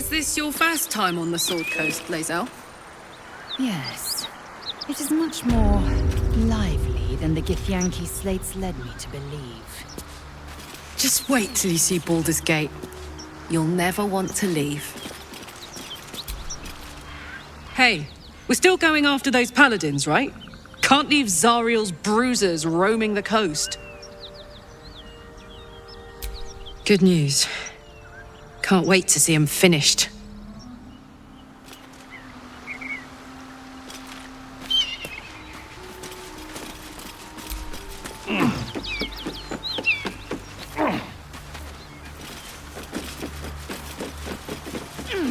Is this your first time on the Sword Coast, Lae'zel? Yes. It is much more lively than the Githyanki slates led me to believe. Just wait till you see Baldur's Gate. You'll never want to leave. Hey, we're still going after those paladins, right? Can't leave Zariel's bruisers roaming the coast. Good news. Can't wait to see him finished.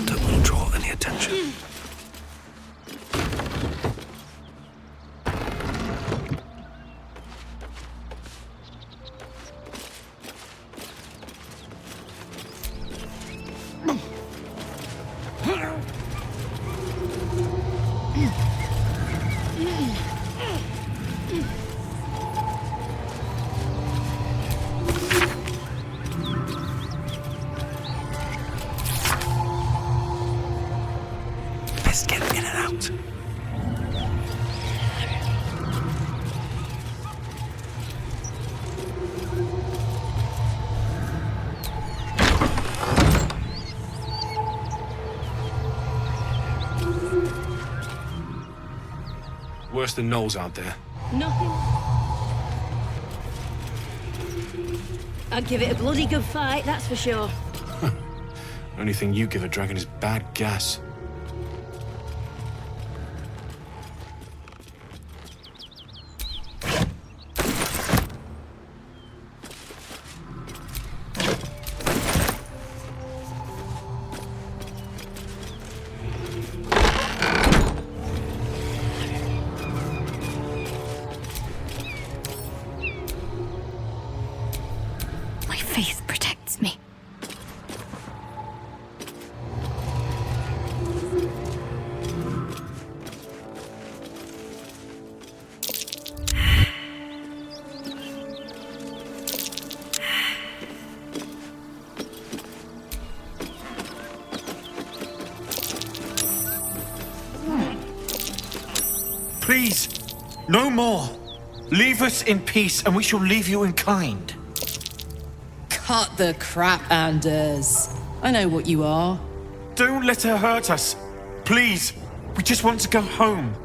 Don't want to draw any attention. Best get in and out. Worse than Knowles out there. Nothing. I'd give it a bloody good fight, that's for sure. Only thing you give a dragon is bad gas. My faith protects me. Please, no more. Leave us in peace and we shall leave you in kind. Cut the crap, Anders. I know what you are. Don't let her hurt us. Please, we just want to go home.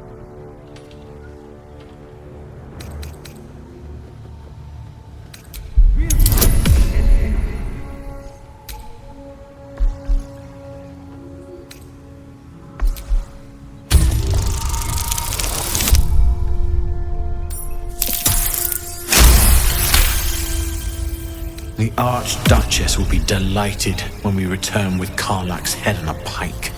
The Archduchess will be delighted when we return with Karlach's head on a pike.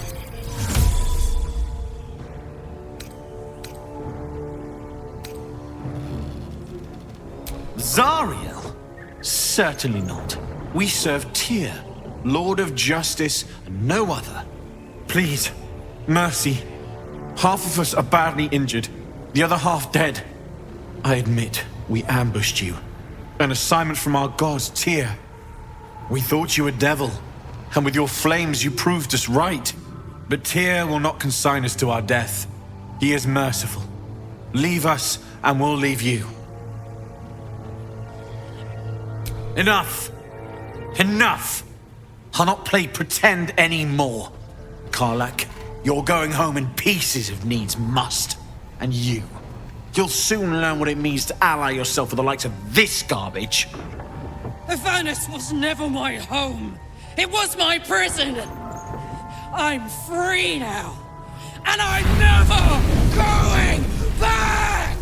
Zariel? Certainly not. We serve Tyr, Lord of Justice, and no other. Please, mercy. Half of us are badly injured, the other half dead. I admit, we ambushed you. An assignment from our gods, Tyr. We thought you a devil, and with your flames you proved us right. But Tyr will not consign us to our death. He is merciful. Leave us, and we'll leave you. Enough! Enough! I'll not play pretend anymore. Karlach, you're going home in pieces if needs must. And you'll soon learn what it means to ally yourself with the likes of this garbage. Avernus was never my home. It was my prison. I'm free now. And I'm never going back!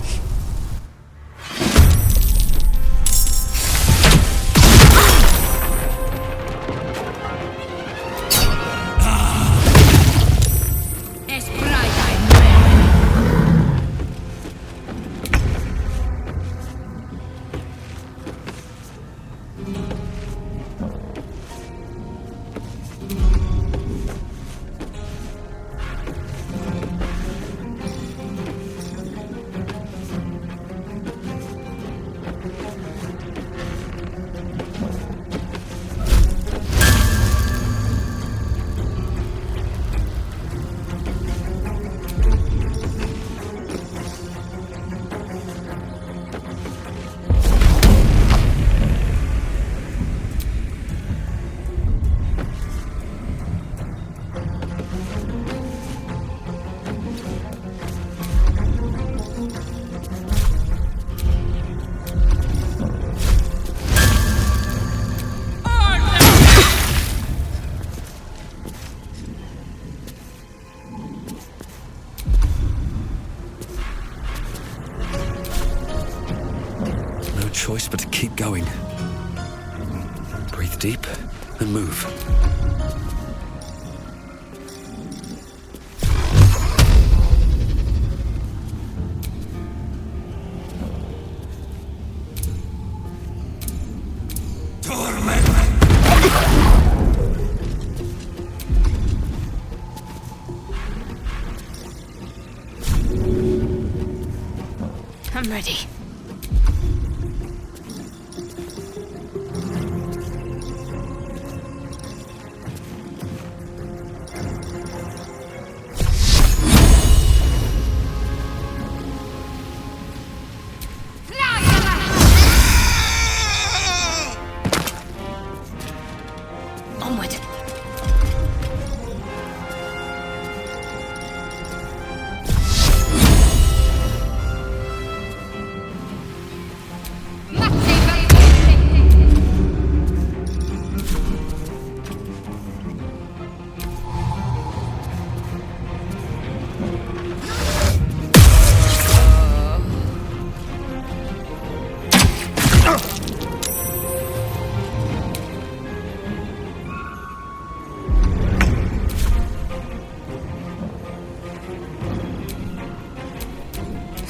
choice but to keep going. Breathe deep and move. I'm ready. Onward.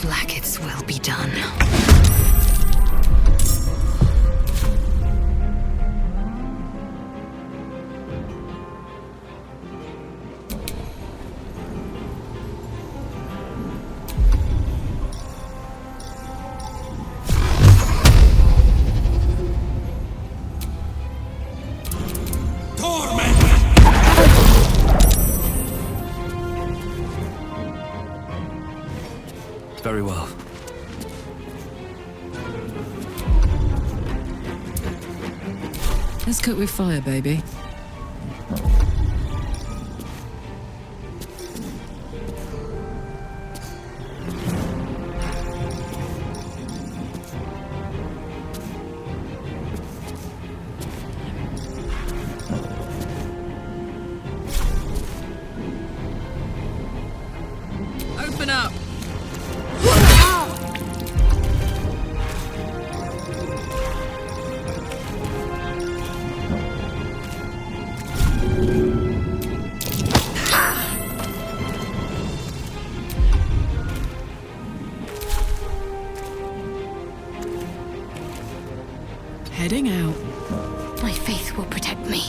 Blackets will be done. Very well. Let's cook with fire, baby. Open up! Heading out. My faith will protect me.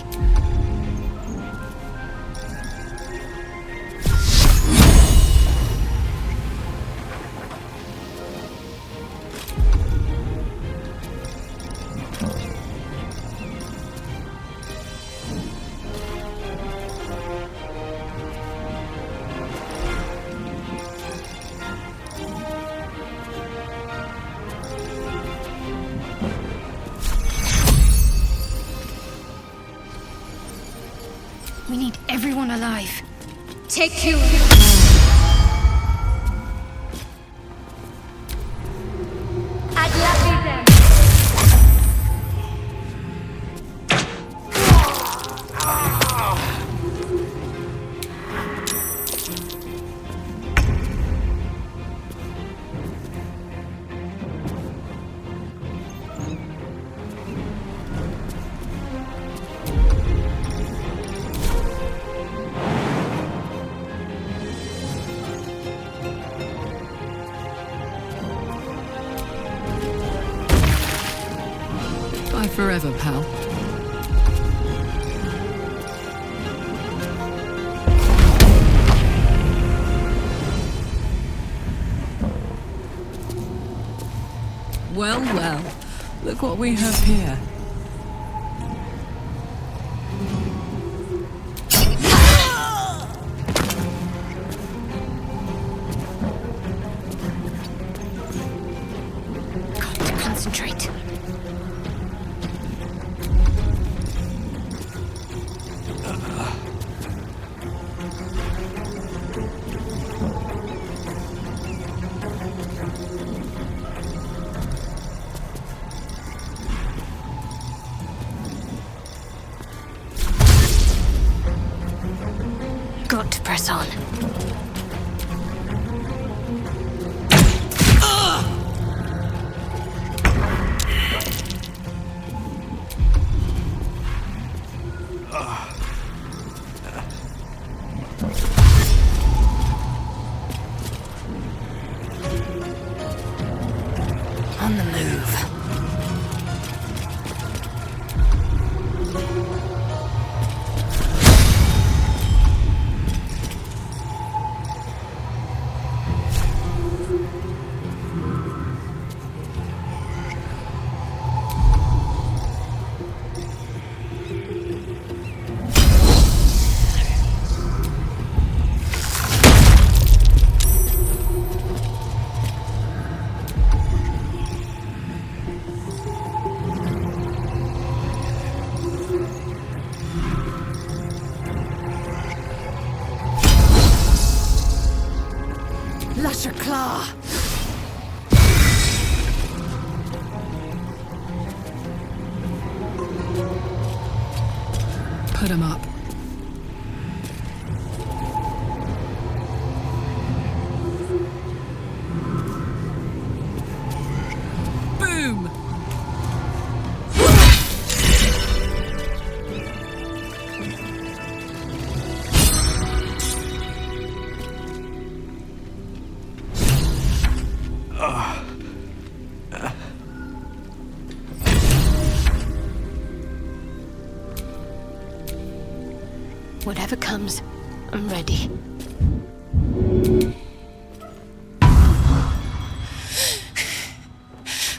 We need everyone alive. Take you. Bye forever, pal. Well, well. Look what we have here. Got to concentrate. Got to press on. On the move. Lusher Claw! Put him up. Boom! Whatever comes, I'm ready.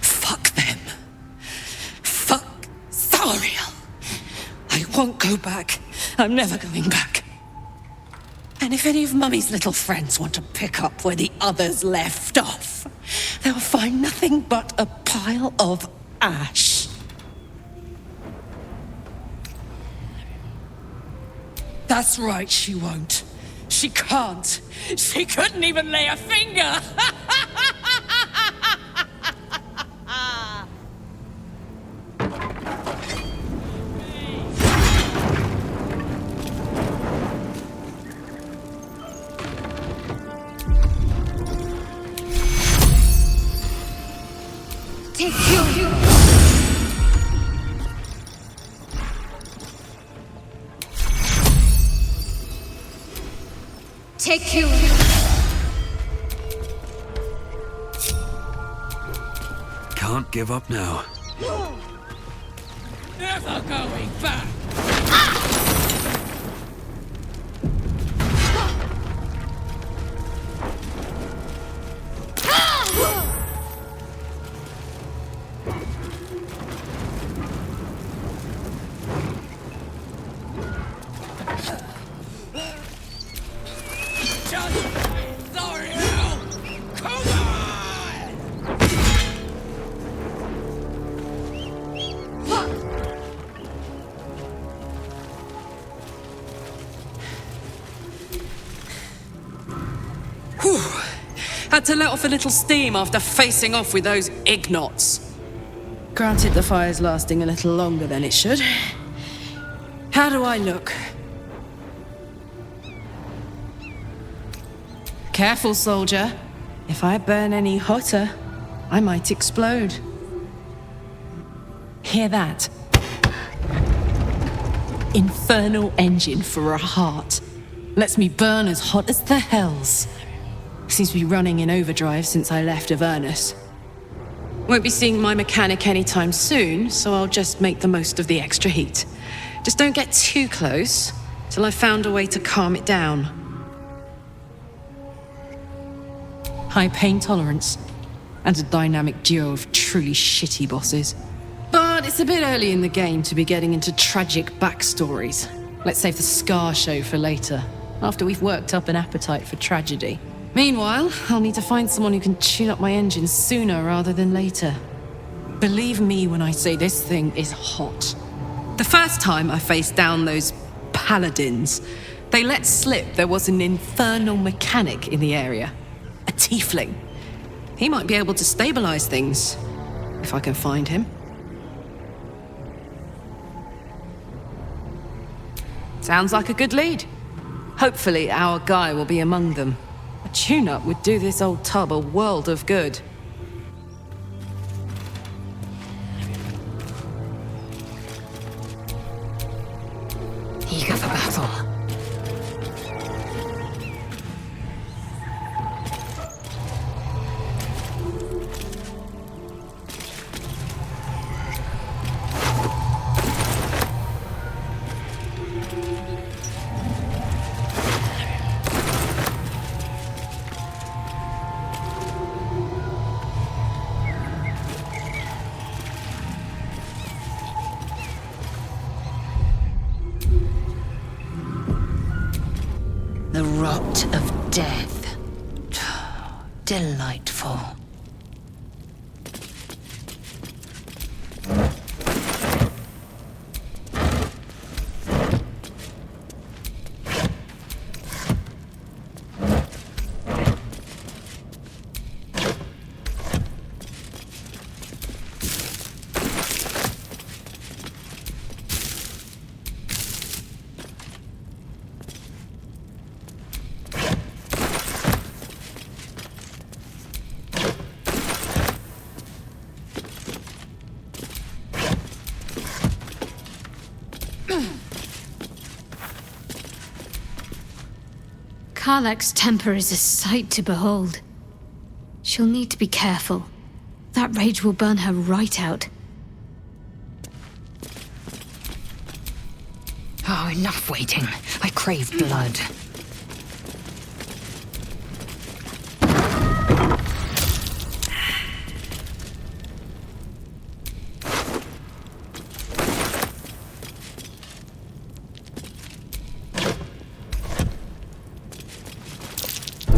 Fuck them. Fuck Thariel. I won't go back. I'm never going back. And if any of Mummy's little friends want to pick up where the others left off, they'll find nothing but a pile of ash. That's right, she won't. She can't. She couldn't even lay a finger! Take you! Take you! Can't give up now. Never going back! Had to let off a little steam after facing off with those ignots. Granted, the fire's lasting a little longer than it should. How do I look? Careful, soldier. If I burn any hotter, I might explode. Hear that? Infernal engine for a heart. Lets me burn as hot as the hells. Seems to be running in overdrive since I left Avernus. Won't be seeing my mechanic anytime soon, so I'll just make the most of the extra heat. Just don't get too close till I've found a way to calm it down. High pain tolerance and a dynamic duo of truly shitty bosses. But it's a bit early in the game to be getting into tragic backstories. Let's save the Scar show for later, after we've worked up an appetite for tragedy. Meanwhile, I'll need to find someone who can tune up my engine sooner rather than later. Believe me when I say this thing is hot. The first time I faced down those paladins, they let slip there was an infernal mechanic in the area. A tiefling. He might be able to stabilize things, if I can find him. Sounds like a good lead. Hopefully our guy will be among them. A tune-up would do this old tub a world of good. Eager for battle. The rot of death. Delightful. Karlach's temper is a sight to behold. She'll need to be careful. That rage will burn her right out. Oh, enough waiting. I crave blood.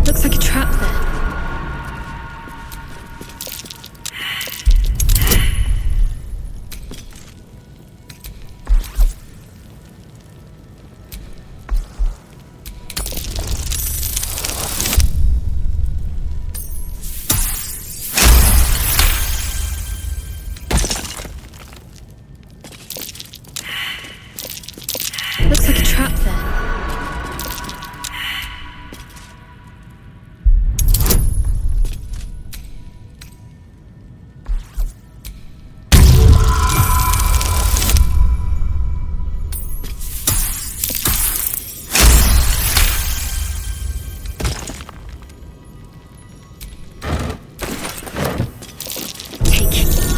Looks like a trap there. Looks like a trap there.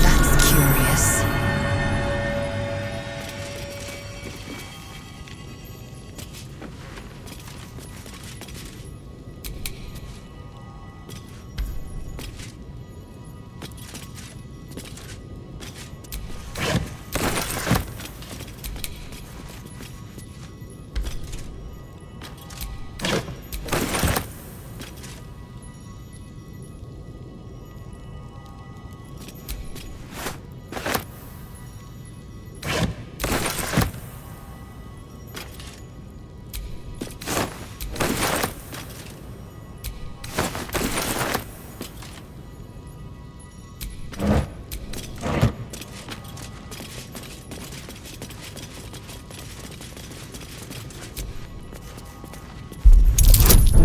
That's curious.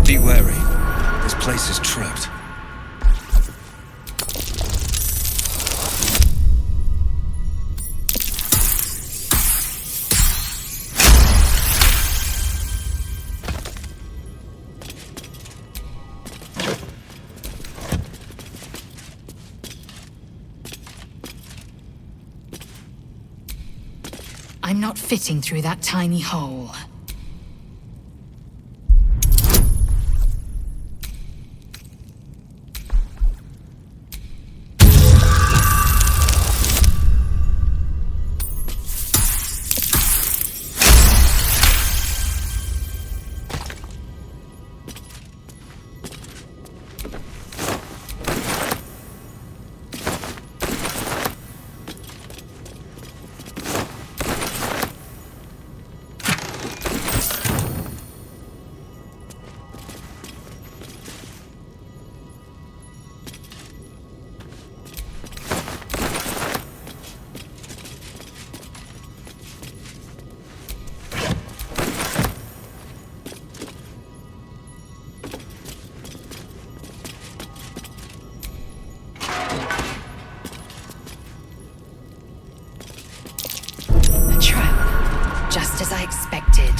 Be wary. This place is trapped. I'm not fitting through that tiny hole. A trap, just as I expected.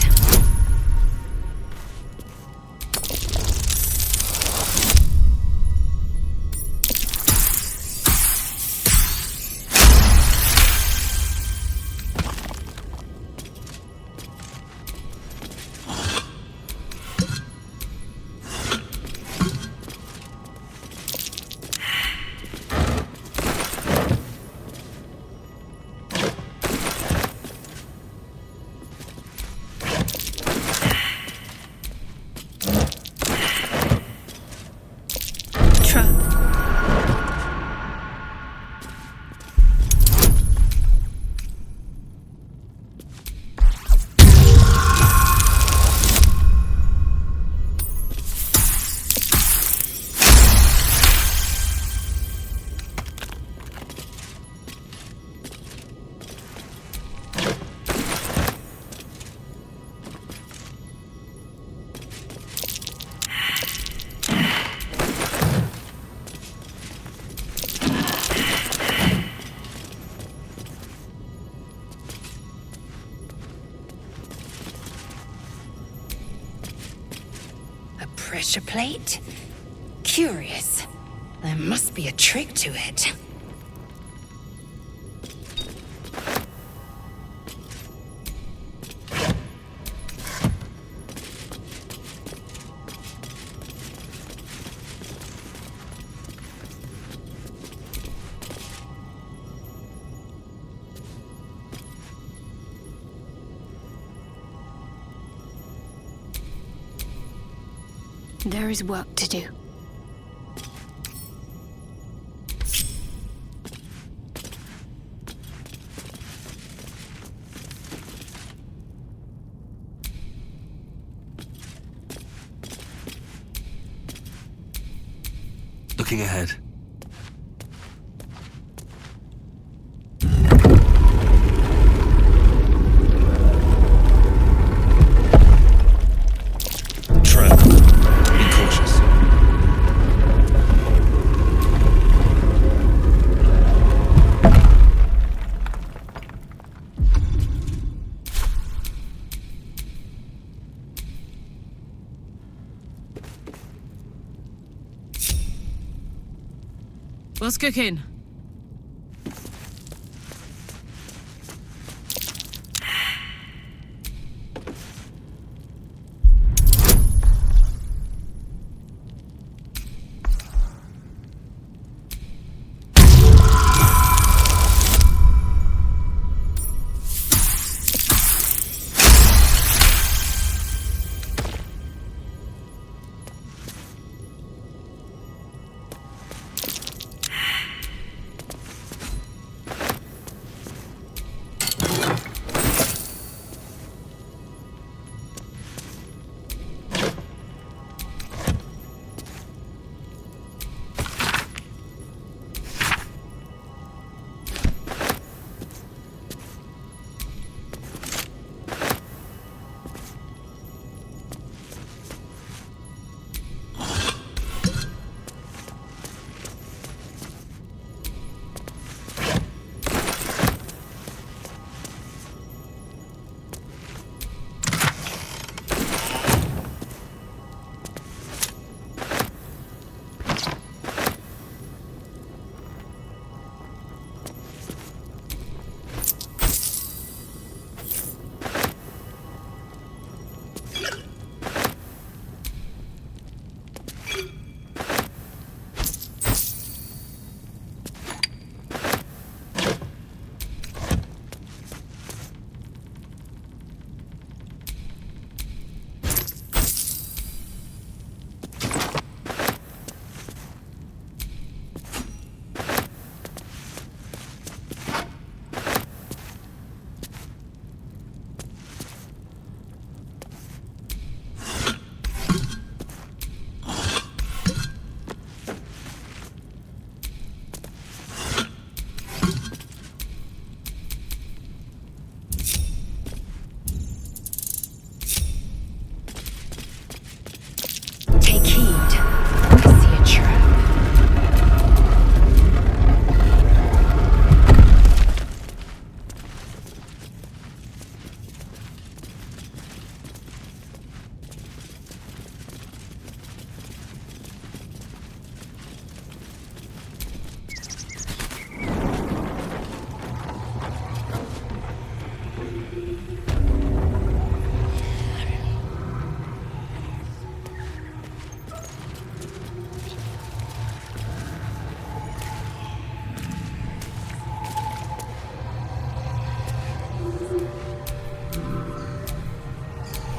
pressure plate? Curious. There must be a trick to it. There is work to do. Looking ahead. Tread. Be cautious. What's cooking?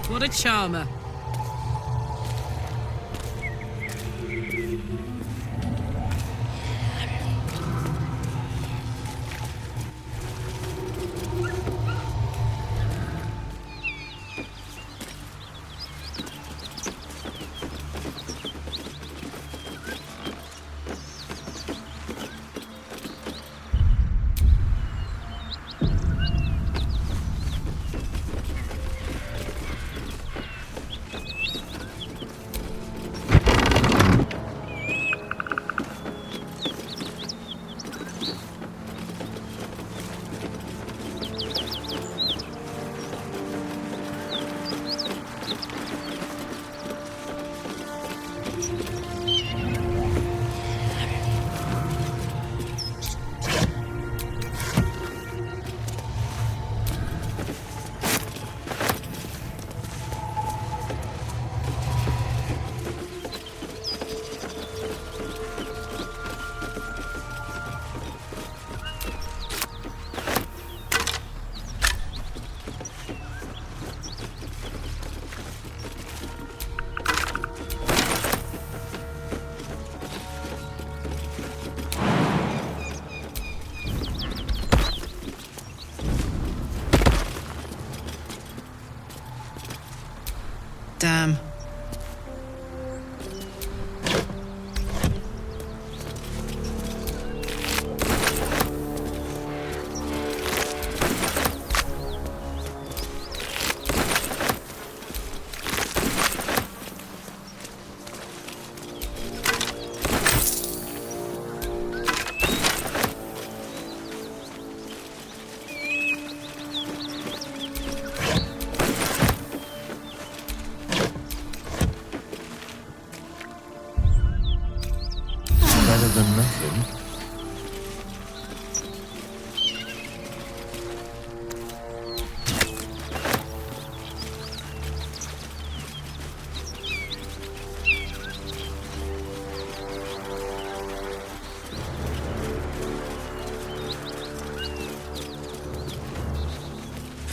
What a charmer.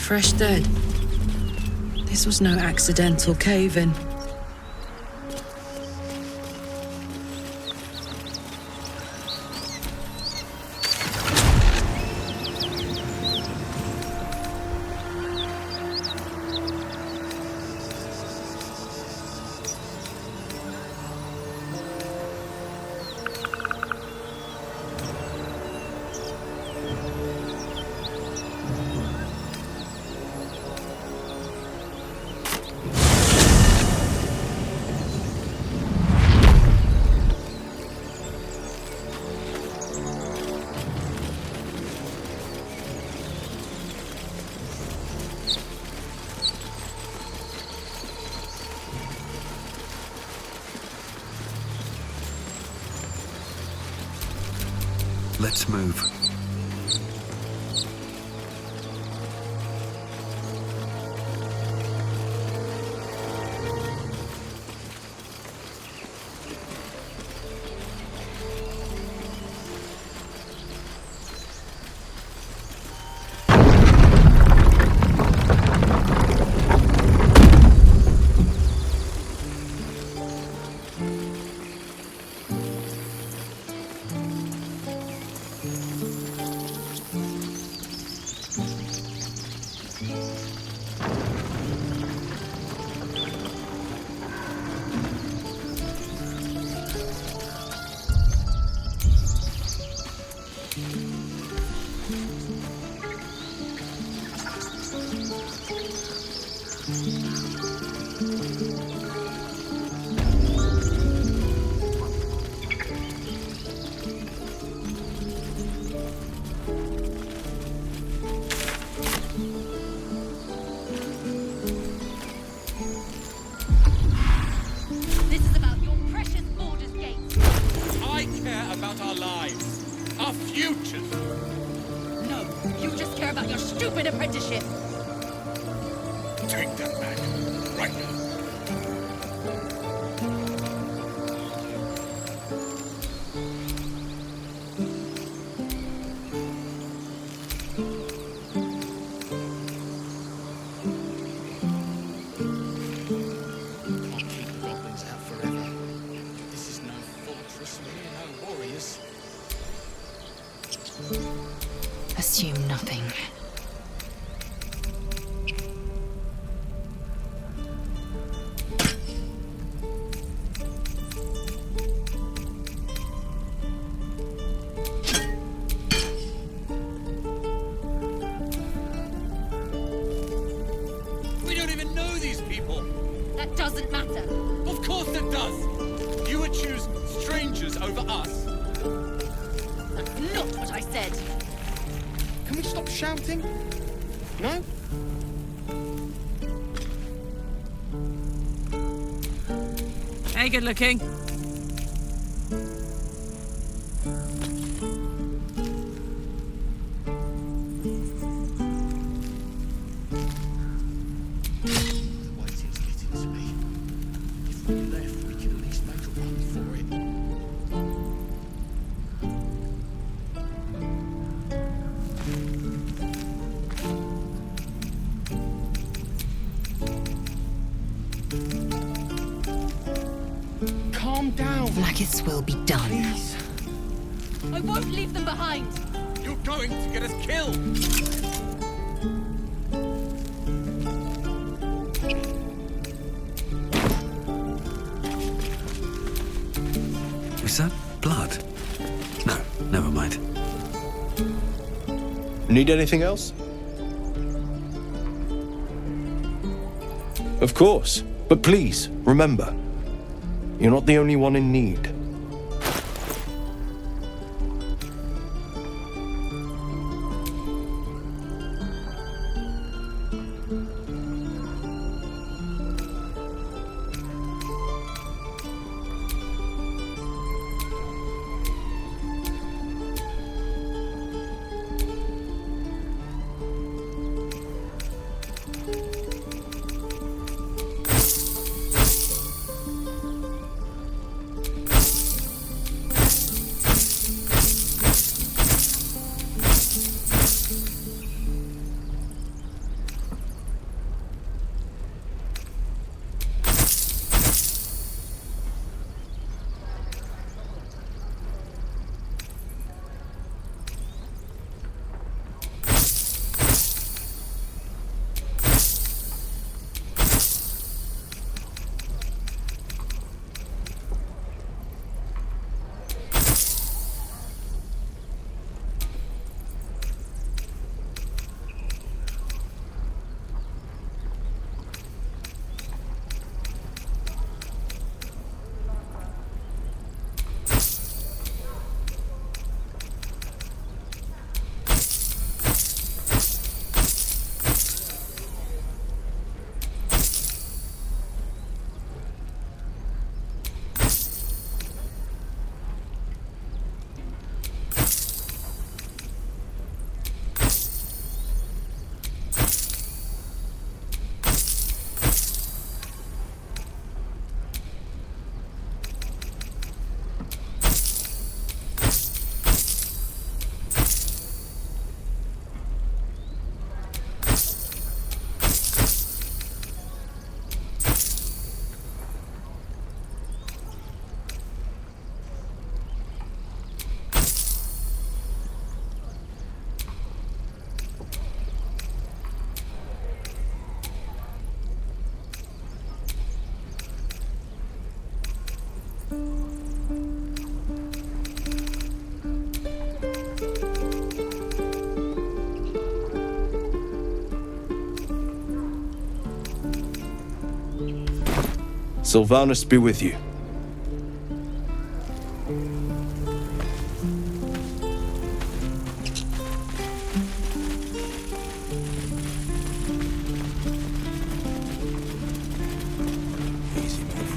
Fresh dead. This was no accidental cave-in. Let's move. Stupid apprenticeship! Take that back. Right now. Can't keep goblins out forever. This is no fortress, we're no warriors. Assume nothing. We don't even know these people. That doesn't matter. Of course it does. You would choose strangers over us. That's not what I said. Can we stop shouting? No? Hey, good looking. The waiting's getting to me. If we left, we could at least make a run for it. Calm down. Vlaakith's will be done. Please. I won't leave them behind. You're going to get us killed. Is that blood? No, never mind. Need anything else? Of course, but please, remember, you're not the only one in need. Sylvanus be with you. Easy move.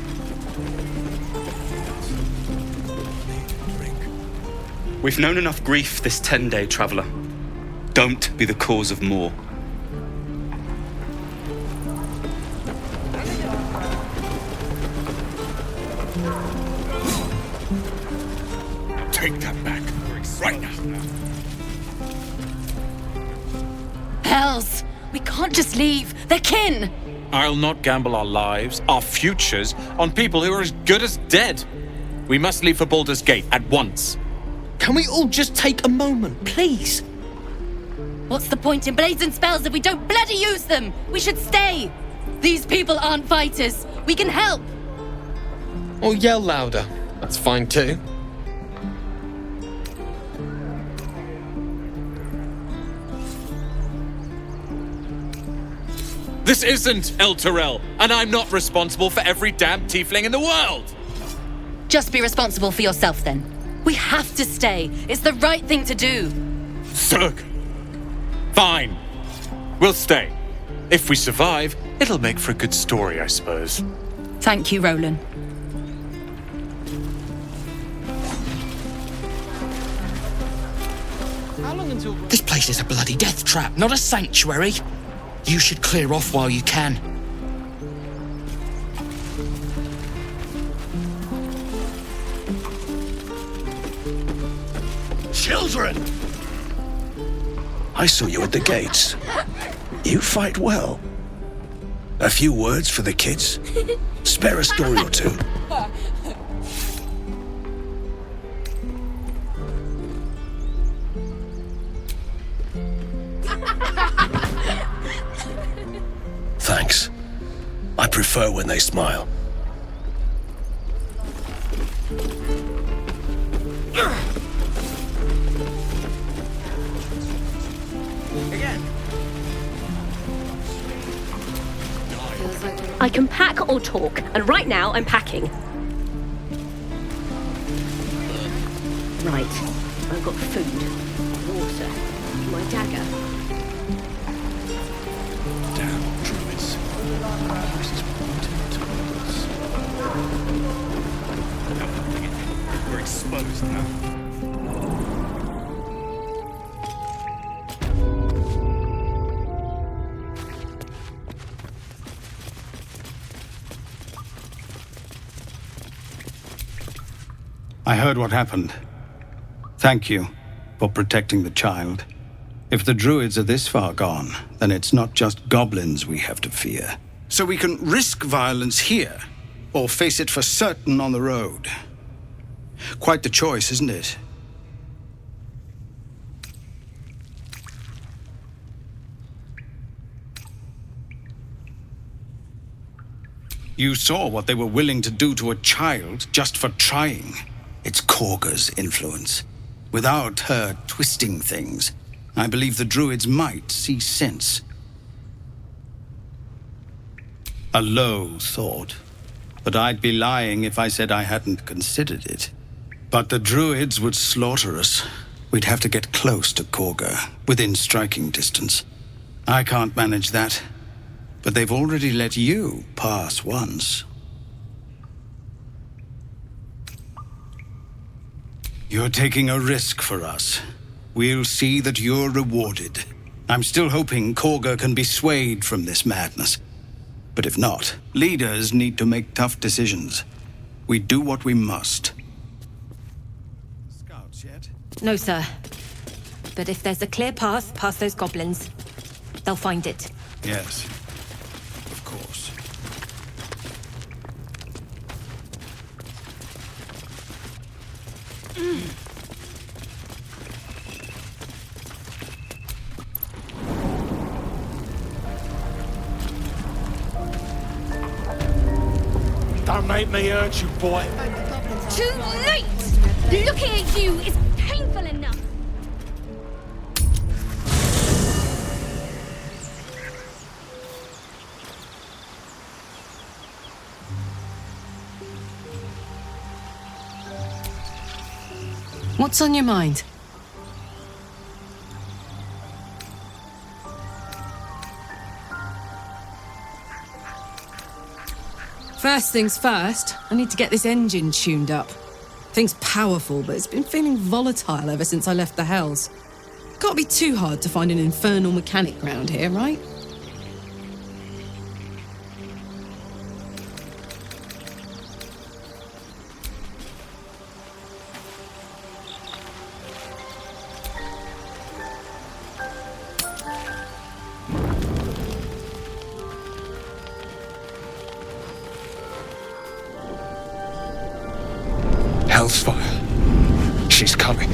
Drink. We've known enough grief this 10-day traveller. Don't be the cause of more. Take that back. Right now. Hells! We can't just leave. They're kin! I'll not gamble our lives, our futures, on people who are as good as dead. We must leave for Baldur's Gate at once. Can we all just take a moment, please? What's the point in blades and spells if we don't bloody use them? We should stay! These people aren't fighters. We can help! Or yell louder. That's fine too. This isn't El Terrell, and I'm not responsible for every damn tiefling in the world! Just be responsible for yourself then. We have to stay. It's the right thing to do. Zerg! Fine. We'll stay. If we survive, it'll make for a good story, I suppose. Thank you, Roland. This place is a bloody death trap, not a sanctuary. You should clear off while you can. Children! I saw you at the gates. You fight well. A few words for the kids? Spare a story or two. Thanks. I prefer when they smile. I can pack or talk, and right now I'm packing. Right, I've got food, water, my dagger. Damn druids. This is pointing towards. We're exposed now. I heard what happened. Thank you for protecting the child. If the druids are this far gone, then it's not just goblins we have to fear. So we can risk violence here, or face it for certain on the road. Quite the choice, isn't it? You saw what they were willing to do to a child just for trying. It's Korga's influence. Without her twisting things, I believe the druids might see sense. A low thought, but I'd be lying if I said I hadn't considered it. But the druids would slaughter us. We'd have to get close to Korga, within striking distance. I can't manage that, but they've already let you pass once. You're taking a risk for us. We'll see that you're rewarded. I'm still hoping Korga can be swayed from this madness. But if not, leaders need to make tough decisions. We do what we must. Scouts yet? No, sir. But if there's a clear path past those goblins, they'll find it. Yes, of course. Don't make me hurt you, boy. Too late! Looking at you is painful enough. What's on your mind? First things first, I need to get this engine tuned up. Thing's powerful, but it's been feeling volatile ever since I left the Hells. Can't be too hard to find an infernal mechanic round here, right? Hellsfire. She's coming.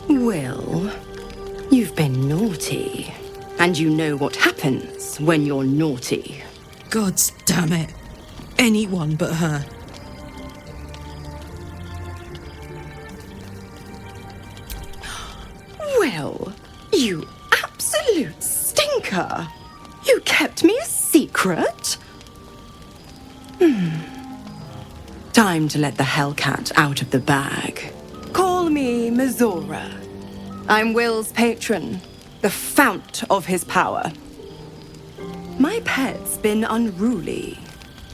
Well, you've been naughty. And you know what happens when you're naughty. Gods damn it. Anyone but her. Well, you absolute stinker. You kept me a secret? Time to let the Hellcat out of the bag. Call me Mizora. I'm Will's patron, the fount of his power. My pet's been unruly,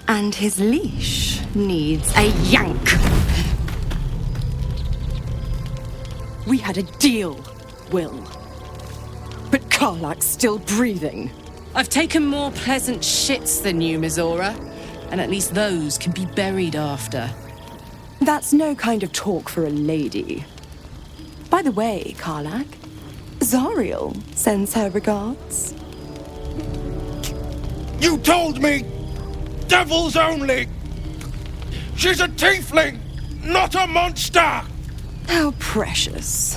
and his leash needs a yank. We had a deal, Will. But Karlak's still breathing. I've taken more pleasant shits than you, Mizora. And at least those can be buried after. That's no kind of talk for a lady. By the way, Karlak, Zariel sends her regards. You told me! Devils only! She's a tiefling, not a monster! How precious.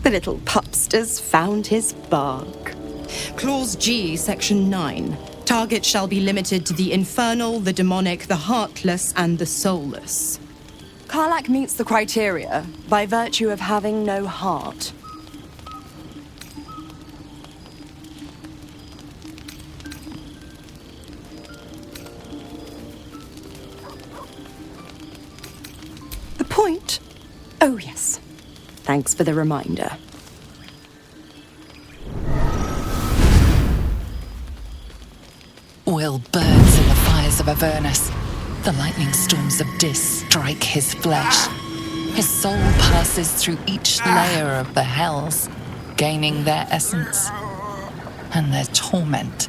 The little pupster's found his bark. Clause G, Section 9. Target shall be limited to the infernal, the demonic, the heartless, and the soulless. Karlak meets the criteria by virtue of having no heart. The point? Oh, yes. Thanks for the reminder. Will burns in the fires of Avernus. The lightning storms of Dis strike his flesh. His soul passes through each layer of the hells, gaining their essence and their torment.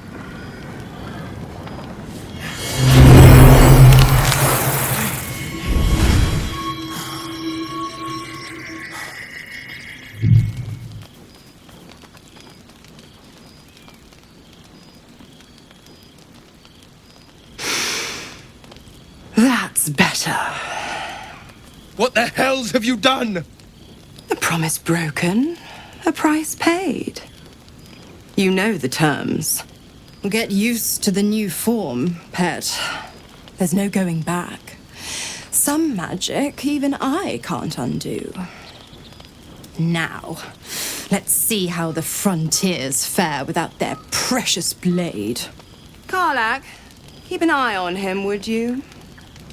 That's better. What the hells have you done? A promise broken, a price paid. You know the terms. Get used to the new form, pet. There's no going back. Some magic even I can't undo. Now, let's see how the frontiers fare without their precious blade. Karlak, keep an eye on him, would you?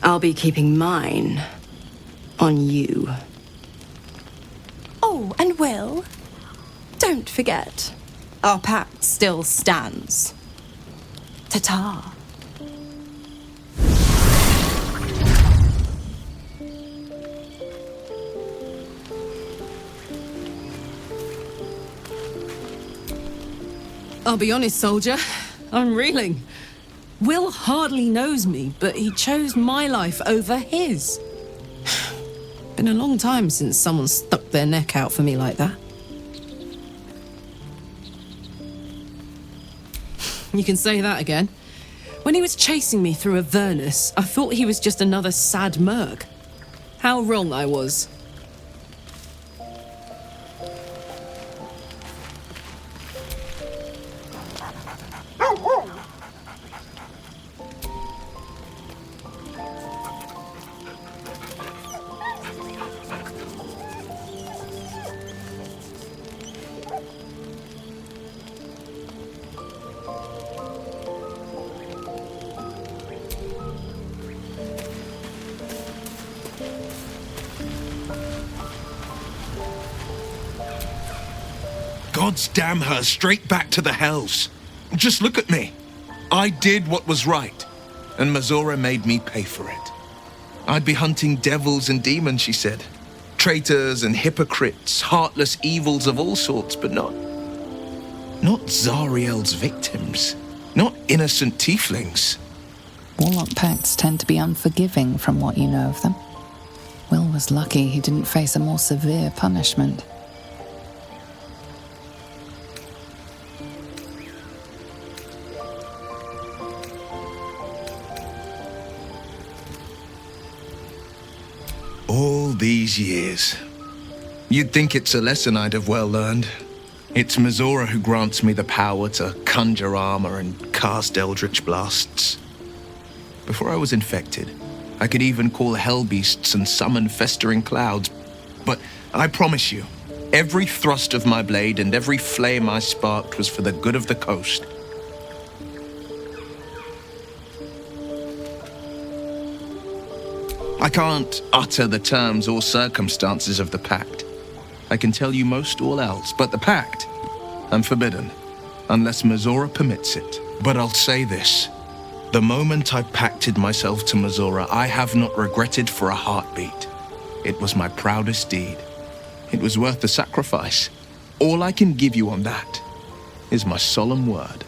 I'll be keeping mine on you. Oh, and Will, don't forget, our pact still stands. Ta-ta. I'll be honest, soldier. I'm reeling. Will hardly knows me, but he chose my life over his. Been a long time since someone stuck their neck out for me like that. You can say that again. When he was chasing me through Avernus, I thought he was just another sad merc. How wrong I was. God's damn her straight back to the hells. Just look at me. I did what was right, and Mazora made me pay for it. I'd be hunting devils and demons, she said. Traitors and hypocrites, heartless evils of all sorts, but not Zariel's victims. Not innocent tieflings. Warlock pacts tend to be unforgiving from what you know of them. Will was lucky he didn't face a more severe punishment. All these years. You'd think it's a lesson I'd have well learned. It's Mazora who grants me the power to conjure armor and cast eldritch blasts. Before I was infected, I could even call hell beasts and summon festering clouds. But I promise you, every thrust of my blade and every flame I sparked was for the good of the coast. I can't utter the terms or circumstances of the pact. I can tell you most all else, but the pact, I'm forbidden, unless Mazora permits it. But I'll say this. The moment I pacted myself to Mazora, I have not regretted for a heartbeat. It was my proudest deed. It was worth the sacrifice. All I can give you on that is my solemn word.